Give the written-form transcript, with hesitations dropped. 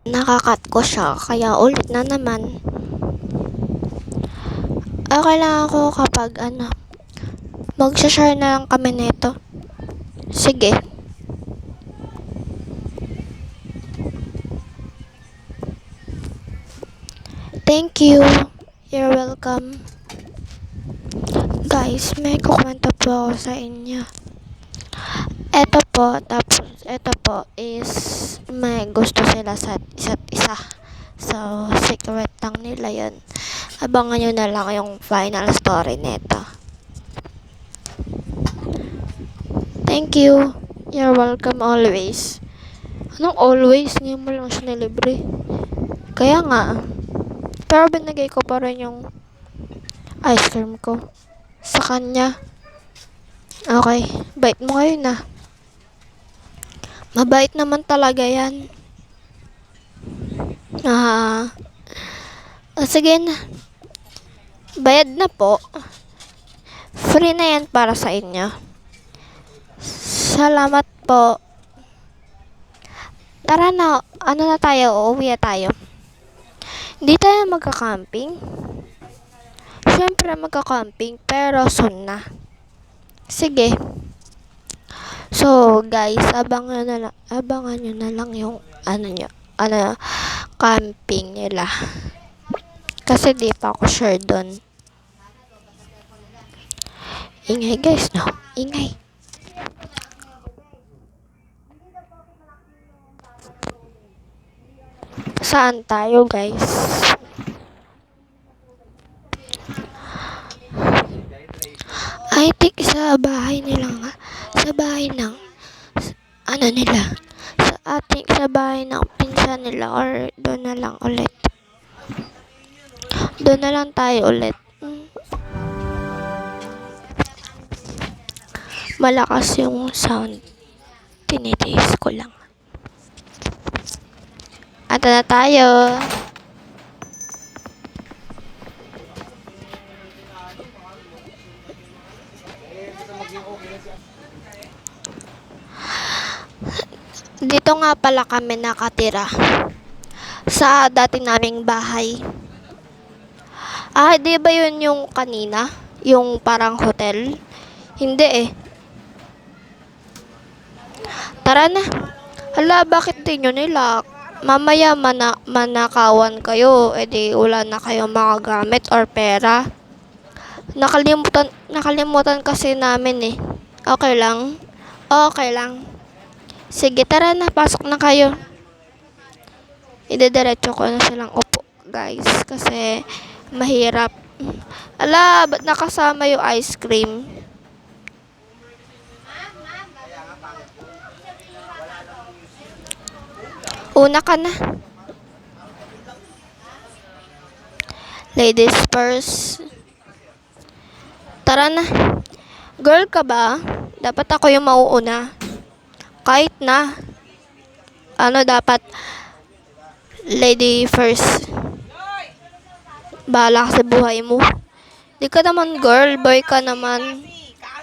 Nakakat ko siya, kaya ulit na naman. Okay lang ako kapag magsha-share na lang kami nito. Sige. Thank you. You're welcome. Guys, may kukwento po ako sa inyo. Ito po is may gusto sila sa isa't isa. So, secret lang nila yun. Abangan nyo na lang yung final story nito. Thank you. You're welcome always. Anong always? Ngayon mo lang siya nilibre. Kaya nga. Pero binigay ko pa rin yung ice cream ko sa kanya. Okay. Bait mo ngayon ah. Mabait naman talaga yan. Sige na. Bayad na po. Free na yan para sa inyo. Salamat po. Tara na. Ano na tayo? Uuwi na tayo. Hindi tayo magka-camping. Siyempre magka-camping. Pero soon na. Sige. So guys, abangan nyo na lang yung camping nila. Kasi di pa ako sure doon. Ingay guys, no? Ingay. Saan tayo guys? I think sa bahay nila nga. Sa bahay ng nila. Sa bahay ng pinsan nila or doon na lang ulit. Doon na lang tayo ulit. Malakas yung sound. Tinitiis ko lang. Ato na tayo. Dito nga pala kami nakatira. Sa dati naming bahay. Di ba yun yung kanina? Yung parang hotel? Hindi eh. Tara na. Hala, bakit di nyo nilak? Mamaya manakawan kayo. Di wala na kayong mga gamit or pera. Nakalimutan kasi namin eh. Okay lang? Okay lang. Sige, tara na. Pasok na kayo. Idediretso ko na silang upo, guys. Kasi mahirap. Ala, ba't nakasama yung ice cream? Una ka na. Ladies first. Tara na. Girl ka ba? Dapat ako yung mauuna. Kahit na. Dapat lady first. Bahala ka sa buhay mo. Di ka naman girl, boy ka naman.